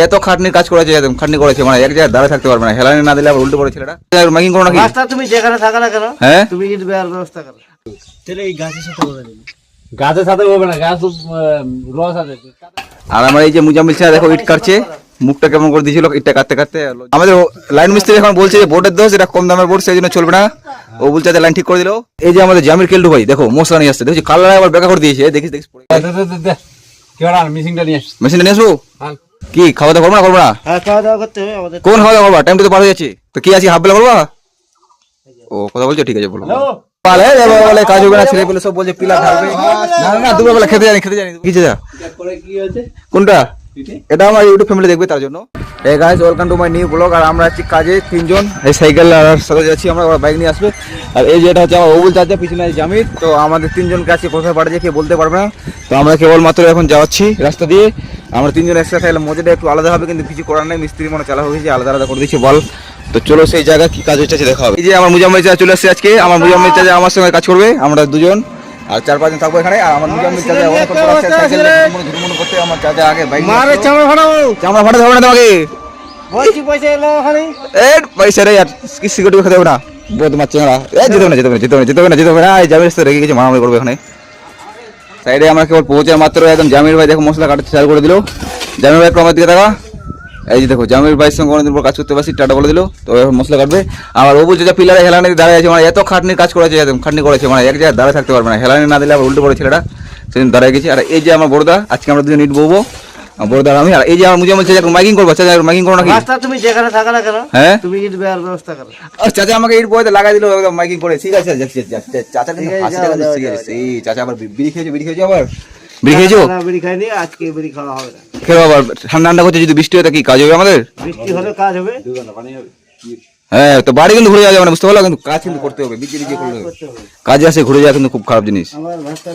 এত খাটনির কাজ করেছে, খাটনি করেছে, মানে এক জায়গায় দাঁড়িয়ে থাকতে পারবে না। হেলানি না দিলে আবার উল্টো পড়ে ছেলেটা। মাইকিং করো নাকি? তুমি যেখানে থাকা না কেন, হ্যাঁ তুমি ইট বেয়ার ব্যবস্থা করো। তাহলে এই গাছের সাথে করে দিন। গাছের সাথে হবে না, গাছ রস আছে। আর আমার এই যে মুজাম্মিল ছেলে দেখো ইট কাটছে, মুখটা কেমন করে দিয়েছিল ইটটা কাটতে কাটতে। আমাদের লাইন মিস্ত্রি এখন বলছে যে বোর্ডের দোষ, এটা কম দামের বোর্ড, সেই জন্য চলবে না। ও বলছে লাইন ঠিক করে দিল। এই যে আমাদের জামির কেল্টু ভাই দেখো মশলা নিয়ে আসছে, দেখছি কালার আবার বেকা করে দিয়েছে। দেখিস দেখিস মেশিনটা নিয়ে আসবো। কি খাওয়া দাওয়া করবো না? করবো না? হ্যাঁ, খাওয়া দাওয়া করতে হবে আমাদের। কোন খাওয়া দাওয়া করবা? টাইমটা তো পার হয়ে যাচ্ছে। তো কি আছি হাফ বেলা করবা? ও কথা বলছো, ঠিক আছে বলো। বলে কাজ হবে না, ছেলে পেলে সব বলছে পিলার ঢালবে। না না, দুপুর বেলা খেতে জানি কি কোনটা? এটা আমার ইউটিউব ফ্যামিলি দেখবে তার জন্য। এই guys, welcome to my new blog. আর আমরা আছি কাজে তিনজন, এই সাইকেল আর সাথে যাচ্ছি আমরা, বাইক নিয়ে আসবে। আর এই যেটা হচ্ছে আমার ওবুল চাচা, পিছনে আছে জামির। তো আমাদের তিনজনকে আছে কোথায় পাঠাচ্ছে কেউ বলতে পারবে না। তো আমরা কেবলমাত্র এখন যাচ্ছি রাস্তা দিয়ে। আমরা তিনজন একসাথে থাকলে মজাটা একটু আলাদা হবে, কিন্তু কিছু করার নেই, মিস্ত্রি মনে চালা হয়েছে, আলাদা আলাদা করে দিচ্ছি বল। তো চলো সেই জায়গায় কি কাজ হচ্ছে দেখা হবে। এই যে আমার মুজাম্মিল চাচা চলে আসছে আজকে। আমার মুজাম্মিল চাচা আমার সঙ্গে কাজ করবে, আমরা দুজন আর 4-5 জন থাকবো এখানে। আর আমার মুজাম্মিল চাচা করতে আমার চাচা আগে বাইক মারে চামড়া ফাটাতে হবে না তোমাকে। বলছি পয়সা এলো খালি। এই পয়সা রে, আর কি সিগারেট খেতে হবে না, বদমার চেংড়া। এই যেতে হবে না। এই জামির তো রেগে গেছে, মারামারি করবে এখানে। সাইডে আমরা কেবল পৌঁছার মাত্র একদম জামির ভাই দেখো মশলা কাটাতে চালু করে দিল। জামির ভাই একটু আমার দিকে দেখা। এই যে দেখো জামির ভাইয়ের সঙ্গে অনেকদিন পর কাজ করতে পারছি, টাটা বলে দিল। তো এখন মশলা কাটবে। আমার ও বলছে যে পিলারে হেলানি দাঁড়িয়ে আছে, মানে এত খাটনির কাজ করেছে, খাটনি করেছে, মানে এক জায়গায় দাঁড়িয়ে থাকতে পারবে না। হেলানি না দিলে আবার উল্টো পড়ে ছেলেটা, সেদিন দাঁড়িয়ে গেছে। আর এই যে আমার বড়দা, আজকে আমরা দুজন ইট বলবো, বড়দা আমি। আর এই যে আমার মুজাম্মিল চাচা মাইকিং করবো। চাচা মাইকিং করো নাকি? তুমি যেখানে থাকা না কেন, হ্যাঁ তুমি ইট বেয়ার ব্যবস্থা করো। চাচা আমাকে ইট বইতে লাগাই দিল একদম মাইকিং করে। ঠিক আছে চাচা, এই চাচা আবার বিড়ি খেয়েছো আবার বিড়ি খেয়েছো? বিড়ি খাইনি, আজকে বিড়ি খাওয়া হবে না। খেলো আবার, ঠান্ডা করছে, যদি বৃষ্টি হয় তা কি কাজ হবে আমাদের? বৃষ্টি হলে কাজ হবে। হ্যাঁ, তো বাড়ি কিন্তু ঘুরে যাওয়া যাবে না, বুঝতে পারলো? কিন্তু কাজ কিন্তু করতে হবে, বিজে করলে কাজে আসে ঘুরে যাওয়া কিন্তু খুব খারাপ জিনিস, আমার ভাষা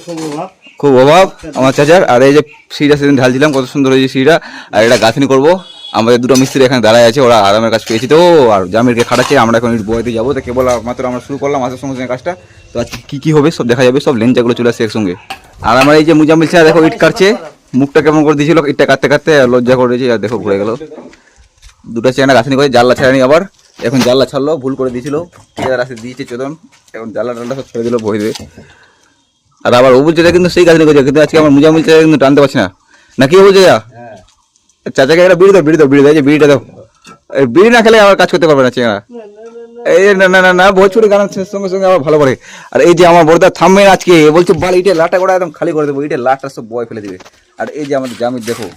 খুব অভাব আমার চাচার। আর এই যে সিঁড়িটা সেদিন ঢালছিলাম, কত সুন্দর হয়েছে সিঁড়িটা। আর এটা গাঁথনি করবো। আমাদের দুটো মিস্ত্রি এখানে দাঁড়ায় আছে, ওরা আরামের কাজ পেয়েছি তো। আর জামিরকে খাটাচ্ছে, আমরা এখন বইতে যাবো। তো কেবল মাত্র আমরা শুরু করলাম আসার সঙ্গে সঙ্গে কাজটা। তো আজকে কি হবে সব দেখা যাবে, সব লেন্সগুলো চলে আসছে একসঙ্গে। আর আমার এই যে মুজাম্মিল ছেলে দেখো ইট কাটছে, মুখটা কেমন করে দিয়েছিল ইটটা কাটতে কাটতে, লজ্জা করেছে। আর দেখো ঘুরে গেল, দুটো চেনা গাঁথনি করে জানলা ছাড়ানি। আবার এখন জানলা ছাড়লো, ভুল করে দিয়েছিল, রাস্তায় দিয়েছে চোদন। এখন জানলা টানটা সব ছেড়ে দিল, বই দেবে। আর আবার ও বলছে কিন্তু সেই গাছনি করছে, কিন্তু আজকে আমার মুজামিল চাচা কিন্তু টানতে পারছি না। নাকি ও বলছে চাচাকে একটা বিড়ি দাও, যে বিড়িটা দাও। বিড়ি না খেলে আবার কাজ করতে পারবে না চেংড়া। এই না ভোজপুরি গান সঙ্গে সঙ্গে আবার ভালো করে। আর এই যে আমার বড়দা থামবে আজকে, বলছে বাল ইটে লাটা গোড়া একদম খালি করে দেবো, ইটে লাটটা সব বয় ফেলে দেবে। আর এই যে আমাদের জামির দেখো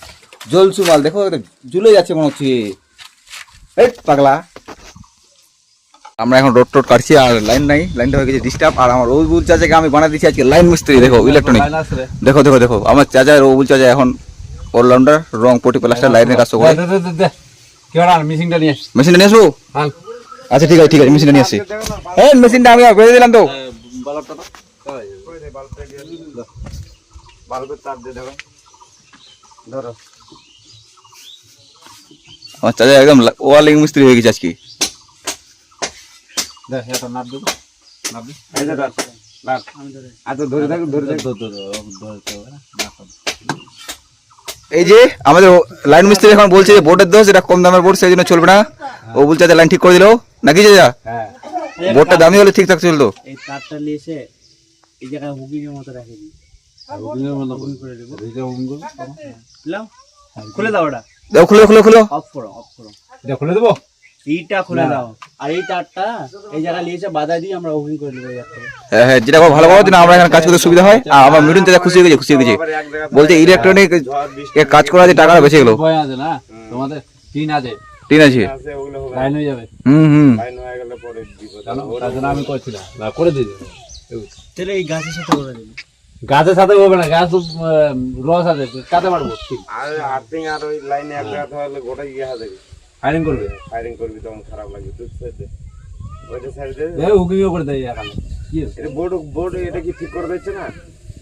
জলসু মাল, দেখো ঝুলে যাচ্ছে মনে হচ্ছে, এই পাগলা। আমরা এখন রোড টোড কাটছি, আর লাইন নাই, লাইনটা হয়ে গেছে ডিস্টার্ব। আর আমার ওবুল চাচাকে আমি বানা দিচ্ছি আজকে লাইন মিস্ত্রি, দেখো ইলেকট্রনিক। দেখো আমার চাচা ওবুল চাচা এখন অলরাউন্ডার, রং পটি প্লাস্টার লাইনের কাজ করে। মেশিনটা নিয়ে আসবো? আচ্ছা ঠিক আছে মেশিনটা নিয়ে আসছি। হ্যাঁ মেশিনটা আমি বেঁধে দিলাম তো। আমার চাচা একদম ওয়ালিং মিস্ত্রি হয়ে গেছে আজকে। এই যে আমাদের লাইন মিস্ত্রি এখন বলছে যে বোর্ডের দোষ, এটা কম দামের বোর্ড, সেই জন্য চলবে না। ও বলছে লাইন ঠিক করে দিল নাকি চাচা? বোর্ডটা দামি হলে ঠিকঠাক চলতো। এই তারটা নিয়েছে এই জায়গায় হুকিংয়ের মতো রেখে দিই, খুলে দাও ওটা, দাও খুলে অফ করো এটা খুলে দেবো, এইটা খুলে দাও। আর এই তারটা এই জায়গায় নিয়েছে বাধা দিয়ে আমরা হুকিং করে দেবো। হ্যাঁ যেটা ভালো দিন আমরা এখানে কাজ করতে সুবিধা হয়। আর আমার মিঠুন চাচা খুশি হয়ে গেছে বলছে ইলেকট্রনিক কাজ করা যে টাকাটা বেঁচে গেল। তোমাদের টিন আছে লাইন হয়ে যাবে। আমি করছিলাম করে দিয়ে তাহলে এই গাছের সাথে করে দিন। গাছের সাথে হবে না, গাছ তো রস আছে, কাটে পারবো। আর আর্থিং আর ওই লাইনে একটা হলে গোটা ইয়ে হবে, ফায়ারিং করবি তখন খারাপ লাগবে। তুই সাইডে ওইটা সাইডে হুকিংও করে দেয় এখন। এটা বোর্ড এটা কি ঠিক করে দিচ্ছে না?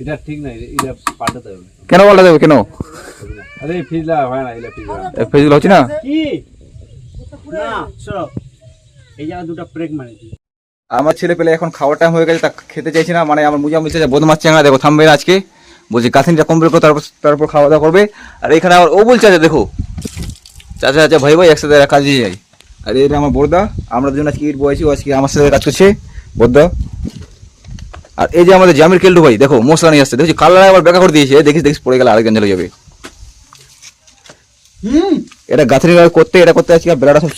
এটা ঠিক না, এটা পাল্টাতে হবে। কেন পাল্টাতে হবে? কেন? আরে ফিজলা হয় না, এটা ফিজলা হচ্ছে না কি না, শোনো এই জায়গা দুটো ব্রেক মারি। আমার ছেলে পেলে এখন খাওয়ার টাইম হয়ে গেছে, তা খেতে চাইছি না, মানে আমার মুজাম্মিল চাচা বদমাস চ্যাংড়া দেখো থামবে না আজকে, বলছি গাথনিটা কমপ্লিট করে তারপর খাওয়া দাওয়া করবে। আর এখানে আমার ও বলছে আছে দেখো চাচা চাচা ভাই ভাই একসাথে কাজে যাই। আর এটা আমার বড়দা, আমরা দুজন আজকে ইট বয়েছি, ও আজকে আমার সাথে কাজ করছে বড়দা। আর এই যে আমাদের জামির কেল্টু ভাই দেখো মশলা নিয়ে আসছে, দেখছি কালার আবার বেকা করে দিয়েছে, দেখিস দেখিস পড়ে গেলে আরেকজন চলে যাবে। এটা গাথনি করতে এটা করতে আজকে বেড়াটা সব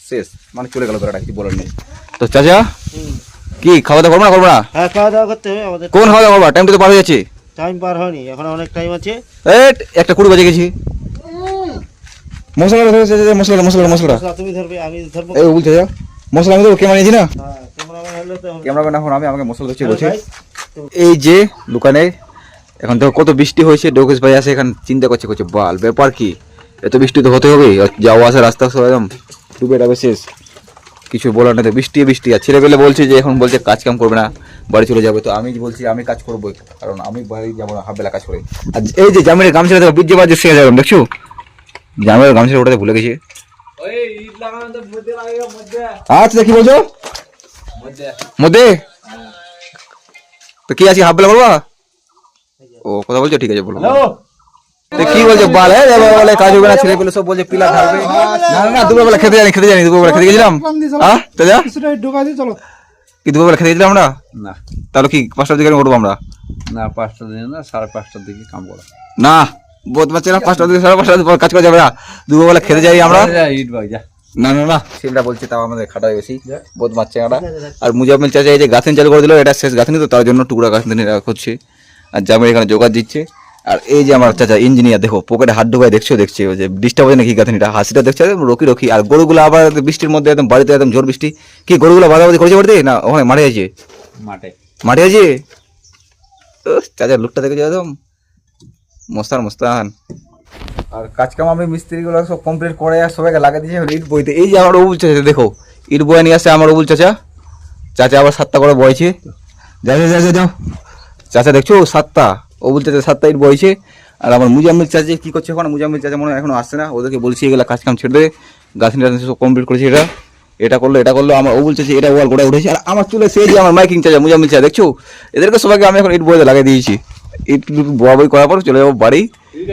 শেষ, মানে চলে গেল বেড়াটা, কিছু বলার নেই। তো চাচা কি খাওয়া দাওয়া করবো না করবো না? হ্যাঁ খাওয়া দাওয়া করতে হবে আমাদের। কোন খাওয়া দাওয়া করবা? টাইমটা তো পার হয়ে যাচ্ছে। টাইম পার হয়নি, এখন অনেক টাইম আছে। একটা 20 বাজে গেছি। মশলা মশলা মশলা মশলা মশলা তুমি ধরবে, আমি ধরবো। এই বলছে যা মশলা আমি তো ক্যামেরা নিয়েছি না, হ্যাঁ ক্যামেরাম্যান হলে তো হবে। ক্যামেরাম্যান এখন আমি আমাকে মশলা দিচ্ছি বলছে। ভাই, এই যে দোকানে এখন তো কত বৃষ্টি হয়েছে, ডোকেশ ভাই আছে এখানে চিন্তা করছে করছে বাল ব্যাপার কি, এত বৃষ্টি তো হতে হবে, যাওয়া আসা রাস্তা সব একদম ডুবে যাবে শেষ, কিছু বলার নেই। বৃষ্টি বৃষ্টি আর ছেলে পেলে বলছে যে এখন বলছে কাজ কাম করবে না, বাড়ি চলে যাবে। তো আমি বলছি আমি কাজ করবো, কারণ আমি বাড়ি যাবো না, হাফ বেলা কাজ করে। আর এই যে জামিনের গামছাটা দেখো বীর্য বাজে শিখে যাবে, দেখছো জামিনের গামছাটা ওটাতে ভুলে গেছি। আচ্ছা কি বলছো মধ্যে? তো কি আছে হাফ বেলা করবা? ও কথা বলছো, ঠিক আছে বলো। তো কি বলছো বাল, বলে কাজ হবে না, ছেলে পেলে সব বলছে পিলা ঢালবে। না না দুপুরবেলা খেতে জানি দুপুরবেলা খেতে গেছিলাম। হ্যাঁ তাজা কি দুপুরবেলা খেতে গেছিলাম আমরা? না তাহলে কি 5টার দিকে করবো আমরা? না 5টার দিকে না, 5:30টার দিকে কাম করা। না বদমাচ্ছে না, 5টার দিকে 5:30 পর কাজ করা যাবে না, দুপুরবেলা খেতে যাই আমরা। ইট ভাই যা। না না না সেটা বলছে, তাও আমাদের খাটাই বেশি বদমাচ্ছে আমরা। আর মুজাম্মিল চাচা এই যে গাথনি চালু করে দিল, এটা শেষ গাথনি, তো তার জন্য টুকরা গাথনি করছে। আর জামির এখানে জোগাড় দিচ্ছে। আর এই যে আমার চাচা ইঞ্জিনিয়ার দেখো পকেটে হাত ঢুকায় দেখছে ওই যে ডিস্টার্ব হয়ে নাকি গাথনিটা, হাসিটা দেখছে একদম রকি রকি। আর গরুগুলো আবার বৃষ্টির মধ্যে একদম বাড়িতে একদম জোর বৃষ্টি, কি গরুগুলো বাদাবাদি করেছে বাড়িতে না ওখানে মাঠে আছে? মাঠে আছে। চাচার লুকটা দেখেছে একদম মোস্তান। আর কাজ কাম আমি মিস্ত্রিগুলো সব কমপ্লিট করে আর সবাইকে লাগিয়ে দিয়েছি ইট বইতে। এই যে আমার অবুল চাচা দেখো ইট বয়ে নিয়ে আসছে আমার অবুল চাচা আবার 7টা করে বয়েছে। যাও চাচা দেখছো 7টা, অবুল চাচা 7টা ইট বয়েছে। আর আমার মুজাম্মিল চাচা কি করছে এখন? মুজাম্মিল চাচা মনে হয় এখনো আসছে না, ওদেরকে বলছি এগুলো কাজ কাম ছেড়ে দে, গাছনি টাছনি সব কমপ্লিট করেছে। এটা করলো আমার অবুল চাচা, এটা ওয়াল গোড়ায় উঠেছে। আর আমার চুলে সেই যে আমার মাইকিং চাচা মুজাম্মিল চাচা দেখছো, এদেরকে সবাইকে আমি এখন ইট বইতে লাগিয়ে দিয়েছি। ইট বয়া বই করার পর চলে যাবো বাড়ি,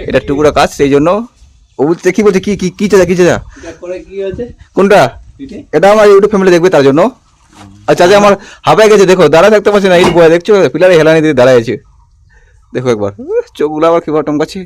এটা টুকরা কাজ, সেই জন্য অবুল চাচা কি বলছে কি চাচা কোনটা? এটা আমার ইউটিউব ফ্যামিলি দেখবে তার জন্য। আর চাচা আমার হাবায় গেছে দেখো, দাঁড়া থাকতে পারছে না, ইট বয়া দেখছো পিলারে হেলানি দিয়ে দাঁড়ায় আছে দেখো একবার, চোখগুলো আবার কি টমকাচ্ছে।